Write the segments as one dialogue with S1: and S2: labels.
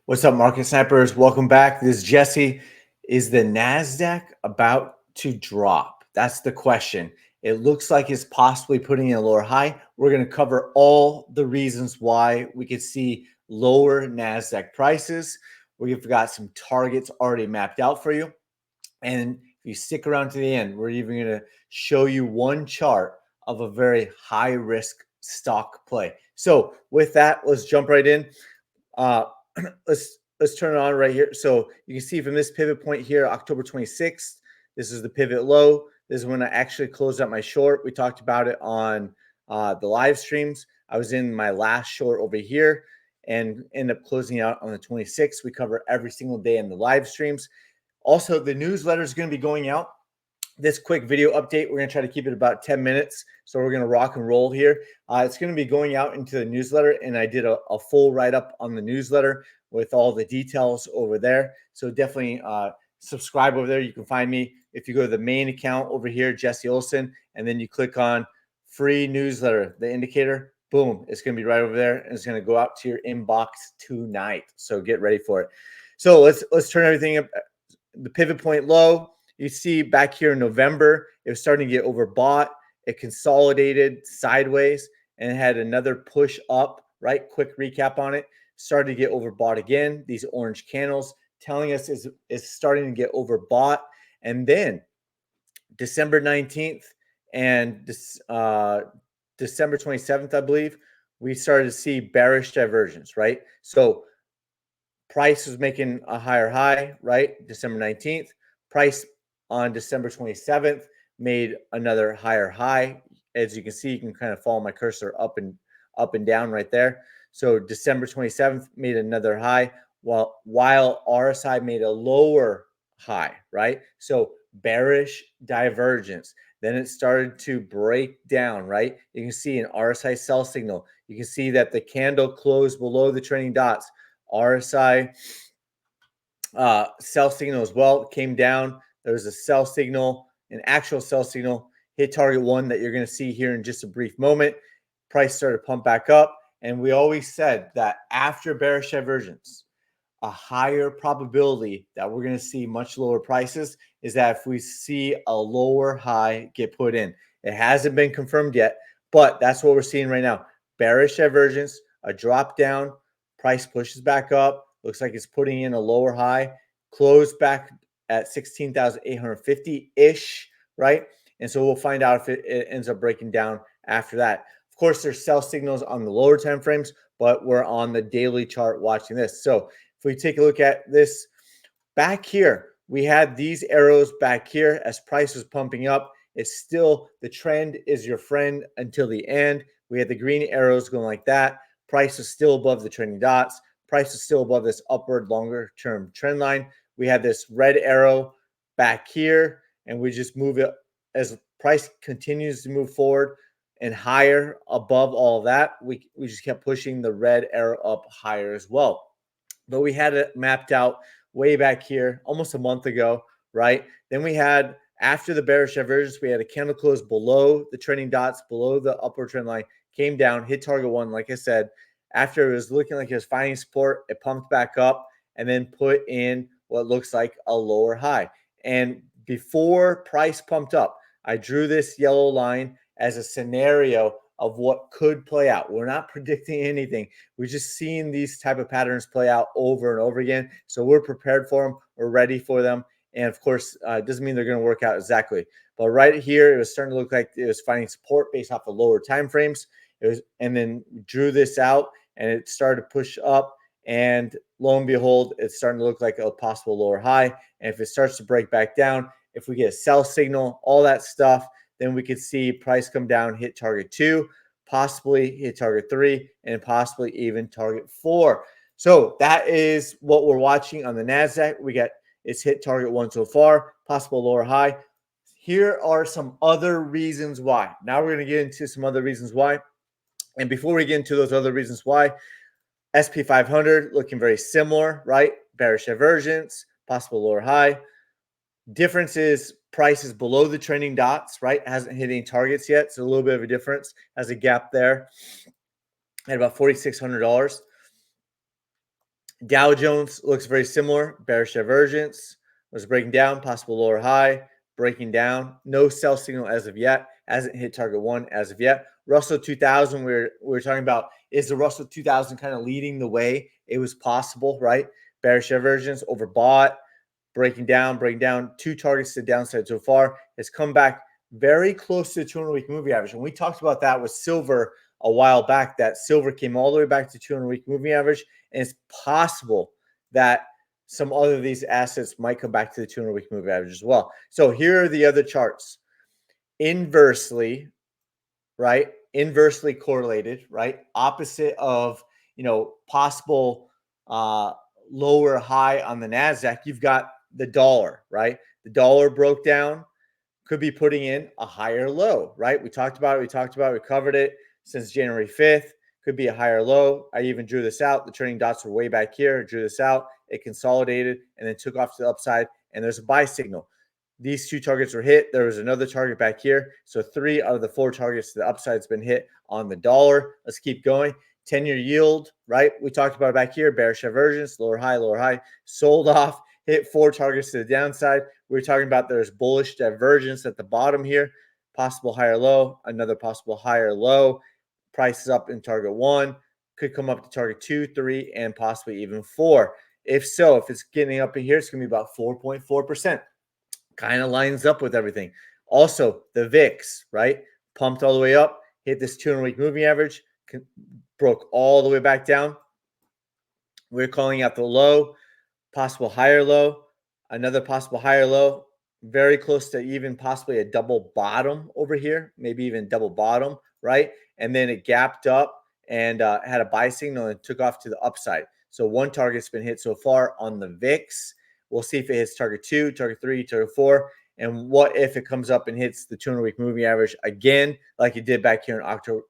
S1: What's up, market snipers? Welcome back. This is Jesse. Is the NASDAQ about to drop? That's the question. It looks like it's possibly putting in a lower high. We're going to cover all the reasons why we could see lower NASDAQ prices. We've got some targets already mapped out for you. And if you stick around to the end, we're even going to show you one chart of a very high risk stock play. So with that, let's jump right in. Let's turn it on right here. So you can see from this pivot point here, October 26th, this is the pivot low. This is when I actually closed out my short. We talked about it on the live streams. I was in my last short over here and end up closing out on the 26th. We cover every single day in the live streams. Also, the newsletter is going to be going out. This quick video update, we're going to try to keep it about 10 minutes. So we're going to rock and roll here. It's going to be going out into the newsletter, and I did a full write-up on the newsletter with all the details over there. So definitely subscribe over there. You can find me if you go to the main account over here, Jesse Olson, and then you click on free newsletter, the indicator, boom, it's going to be right over there, and it's going to go out to your inbox tonight. So get ready for it. So let's turn everything up. The pivot point low. You see back here in November, it was starting to get overbought. It consolidated sideways and had another push up, right? Quick recap on it. Started to get overbought again. These orange candles telling us is starting to get overbought. And then December 19th and December 27th, I believe, we started to see bearish divergence, right? So price was making a higher high, right? December 19th. Price on December 27th made another higher high. As you can see, you can kind of follow my cursor up and down right there. So December 27th made another high while RSI made a lower high, right? So bearish divergence. Then it started to break down, right? You can see an RSI sell signal. You can see that the candle closed below the trending dots. RSI sell signal as well came down. There was a sell signal, an actual sell signal, hit target one that you're going to see here in just a brief moment. Price started to pump back up. And we always said that after bearish divergence, a higher probability that we're going to see much lower prices is that if we see a lower high get put in. It hasn't been confirmed yet, but that's what we're seeing right now. Bearish divergence, a drop down, price pushes back up. Looks like it's putting in a lower high, closed back at 16,850-ish, right? And so we'll find out if it ends up breaking down after that. Of course, there's sell signals on the lower time frames, but we're on the daily chart watching this. So if we take a look at this back here, we had these arrows back here as price was pumping up. It's still, the trend is your friend until the end. We had the green arrows going like that. Price is still above the trending dots. Price is still above this upward longer term trend line. We had this red arrow back here, and we just move it as price continues to move forward and higher above all that. We just kept pushing the red arrow up higher as well. But we had it mapped out way back here almost a month ago, right? Then we had, after the bearish divergence, we had a candle close below the trending dots, below the upward trend line, came down, hit target one, like I said. After it was looking like it was finding support, it pumped back up and then put in what looks like a lower high. And before price pumped up, I drew this yellow line as a scenario of what could play out. We're not predicting anything. We're just seeing these type of patterns play out over and over again. So we're prepared for them. We're ready for them. And of course, it doesn't mean they're going to work out exactly. But right here, it was starting to look like it was finding support based off the lower time frames. It was, and then drew this out, and it started to push up. And lo and behold, it's starting to look like a possible lower high. And if it starts to break back down, if we get a sell signal, all that stuff, then we could see price come down, hit target 2, possibly hit target 3, and possibly even target 4. So that is what we're watching on the NASDAQ. We got it's hit target 1 so far, possible lower high. Here are some other reasons why. Now we're going to get into some other reasons why. And before we get into those other reasons why, SP 500 looking very similar, right? Bearish divergence, possible lower high. Difference is price is below the trending dots, right? Hasn't hit any targets yet. So a little bit of a difference. Has a gap there at about $4,600. Dow Jones looks very similar. Bearish divergence was breaking down, possible lower high, breaking down. No sell signal as of yet. Hasn't hit target one as of yet. Russell 2000, we're talking about, is the Russell 2000 kind of leading the way? It was possible, right? Bearish divergence, overbought, breaking down. Two targets to the downside so far. Has come back very close to the 200-week moving average. And we talked about that with silver a while back, that silver came all the way back to 200-week moving average. And it's possible that some other of these assets might come back to the 200-week moving average as well. So here are the other charts. Inversely, right? Inversely correlated, right? Opposite of, possible lower high on the NASDAQ. You've got the dollar, right? The dollar broke down, could be putting in a higher low, right? We talked about it. We covered it since January 5th. Could be a higher low. I even drew this out. The turning dots were way back here. I drew this out. It consolidated and then took off to the upside. And there's a buy signal. These two targets were hit. There was another target back here. So 3 out of the 4 targets to the upside has been hit on the dollar. Let's keep going. 10-year yield, right? We talked about it back here. Bearish divergence, lower high, sold off, hit 4 targets to the downside. We were talking about there's bullish divergence at the bottom here. Possible higher low, another possible higher low. Price is up in target 1. Could come up to target 2, 3, and possibly even 4. If so, if it's getting up in here, it's going to be about 4.4%. Kind of lines up with everything. Also, the VIX, right? Pumped all the way up, hit this 200-week moving average, broke all the way back down. We're calling out the low, possible higher low, another possible higher low, very close to even possibly a double bottom over here, maybe even double bottom, right? And then it gapped up and had a buy signal and took off to the upside. So 1 target's been hit so far on the VIX. We'll see if it hits target 2, target 3, target 4. And what if it comes up and hits the 200-week moving average again, like it did back here on October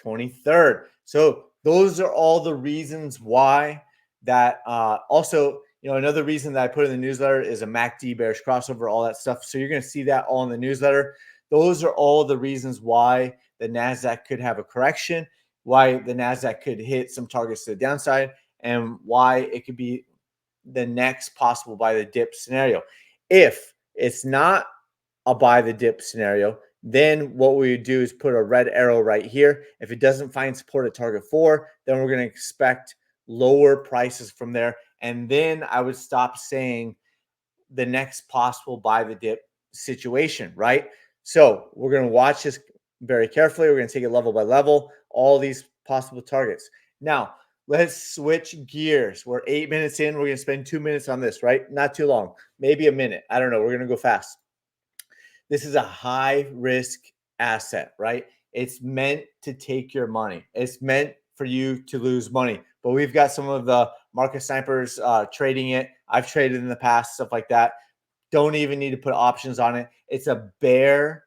S1: 23rd. So those are all the reasons why that also, another reason that I put in the newsletter is a MACD bearish crossover, all that stuff. So you're going to see that all in the newsletter. Those are all the reasons why the NASDAQ could have a correction, why the NASDAQ could hit some targets to the downside, and why it could be the next possible buy the dip scenario. If it's not a buy the dip scenario, then what we would do is put a red arrow right here. If it doesn't find support at target 4, then we're going to expect lower prices from there. And then I would stop saying the next possible buy the dip situation, right? So we're going to watch this very carefully. We're going to take it level by level, all these possible targets. Now, let's switch gears. We're 8 minutes in. We're going to spend 2 minutes on this, right? Not too long, maybe a minute. I don't know. We're going to go fast. This is a high risk asset, right? It's meant to take your money. It's meant for you to lose money. But we've got some of the market snipers trading it. I've traded in the past, stuff like that. Don't even need to put options on it. It's a bear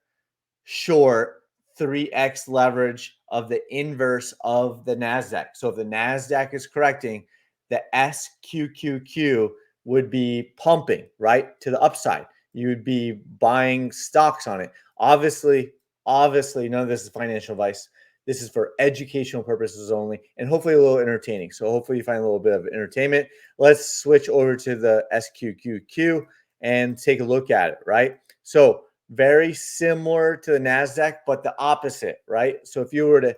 S1: short 3x leverage of the inverse of the NASDAQ. So if the NASDAQ is correcting, the SQQQ would be pumping, right, to the upside. You would be buying stocks on it. Obviously, none of this is financial advice. This is for educational purposes only and hopefully a little entertaining. So hopefully you find a little bit of entertainment. Let's switch over to the SQQQ and take a look at it, right? So very similar to the NASDAQ, but the opposite, right? So if you were to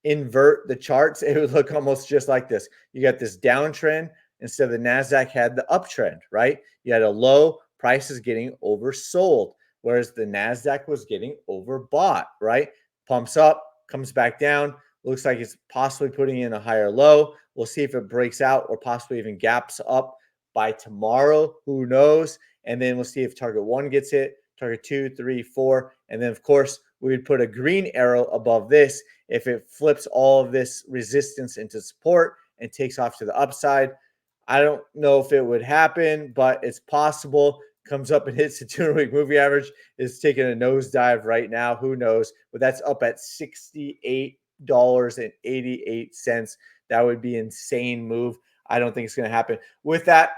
S1: invert the charts, it would look almost just like this. You got this downtrend instead of the NASDAQ had the uptrend, right? You had a low, prices getting oversold, whereas the NASDAQ was getting overbought, right? Pumps up, comes back down. Looks like it's possibly putting in a higher low. We'll see if it breaks out or possibly even gaps up by tomorrow. Who knows? And then we'll see if target 1 gets hit, target 2, 3, 4. And then, of course, we would put a green arrow above this if it flips all of this resistance into support and takes off to the upside. I don't know if it would happen, but it's possible. Comes up and hits the 200-week moving average. Is taking a nosedive right now. Who knows? But that's up at $68.88. That would be an insane move. I don't think it's going to happen. With that,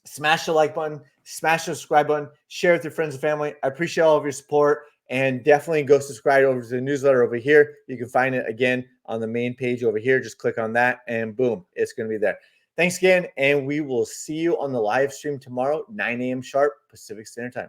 S1: smash the like button, smash the subscribe button, share with your friends and family. I appreciate all of your support, and definitely go subscribe over to the newsletter over here. You can find it again on the main page over here. Just click on that, and boom, it's going to be there. Thanks again, and we will see you on the live stream tomorrow, 9 a.m. sharp Pacific Standard Time.